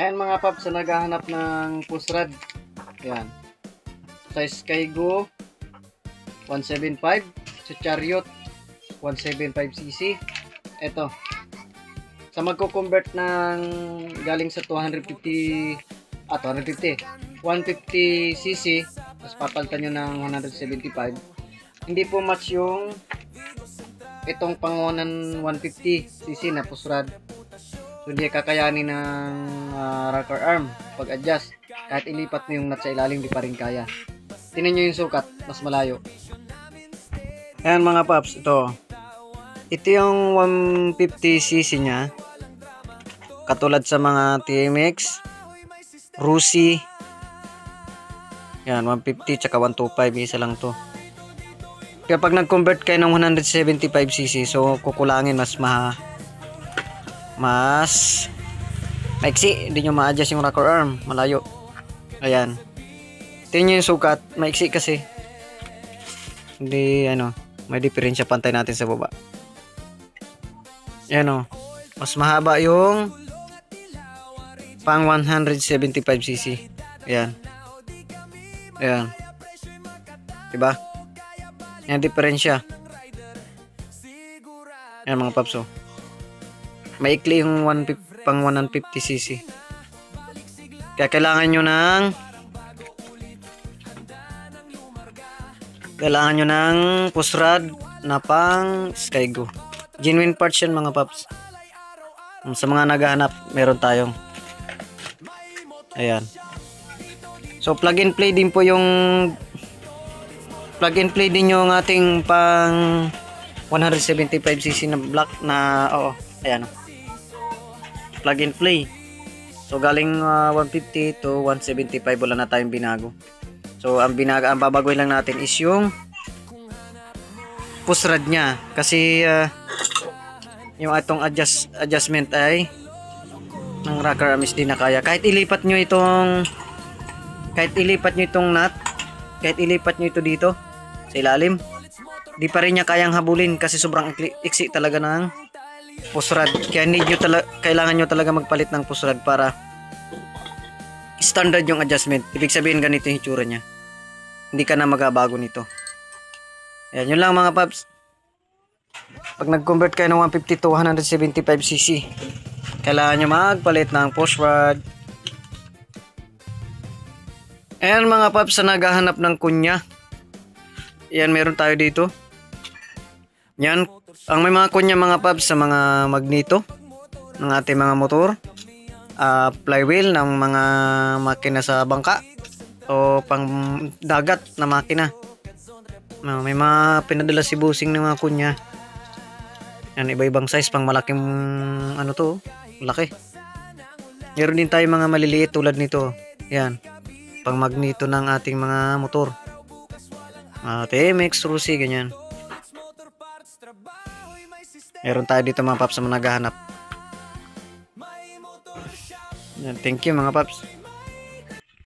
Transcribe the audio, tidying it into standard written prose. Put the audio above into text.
Ayan mga paps, sa naghahanap ng push rod. Ayan. Size Kaigo 175, sa Chariot 175cc. Ito. Sa magko-convert ng galing sa 250 150cc, tapos papalitan nyo ng 175. Hindi po match yung itong pangonan 150cc na push rod. So, hindi kakayanin ng rocker arm pag-adjust. Kahit ilipat mo yung nut sa ilalim, di pa rin kaya. Tingnan nyo yung sukat, mas malayo. Ayan mga paps, ito. Ito yung 150cc nya. Katulad sa mga TMX, Rusi. Yan, 150 tsaka 125, isa lang to. Kaya pag nag-convert kayo ng 175cc, so kukulangin mas maiksi, hindi nyo ma-adjust yung rocker arm, malayo. Ayan, tingnan nyo yung sukat, maiksi kasi hindi may diferensya. Pantay natin sa baba. Ayan mas mahaba yung pang 175cc. Ayan, ayan, diba? Yan diferensya. Ayan mga paps, maikli yung pang 150cc. Kaya kailangan nyo ng push rod na pang Skygo. Genuine parts yan mga paps. Sa mga naghahanap, meron tayong. Ayan. So plug and play din po yung ating pang 175cc na block na ayan. Plug and play. So galing 150 to 175, wala na tayong binago. So ang babagoy lang natin is yung push rod nya, kasi yung atong adjustment ay ng rocker arm is di na kaya. Kahit ilipat nyo itong nut, kahit ilipat nyo ito dito sa ilalim, di pa rin niya kayang habulin kasi sobrang iksi talaga ng push rod. Kaya kailangan nyo talaga magpalit ng push rod para standard yung adjustment. Ibig sabihin ganito yung hitsura nya, hindi ka na magabago nito. Ayan, yun lang mga paps. Pag nag-convert kayo ng 150 to 175cc, kailangan nyo magpalit ng push rod. Ayan mga paps, sa naghahanap ng kunya, yan, meron tayo dito. Yan, ang may mga kunya mga paps sa mga magnito ng ating mga motor, flywheel ng mga makina sa bangka o pang dagat na makina. May mga pinadala si Busing ng mga kunya. Yan, iba-ibang size, pang malaking laki. Meron din tayo mga maliliit tulad nito. Yan, pang magnito ng ating mga motor, TMX, Rusi, ganyan. Meron tayo dito mga paps sa mga naghahanap. Yan, thank you mga paps.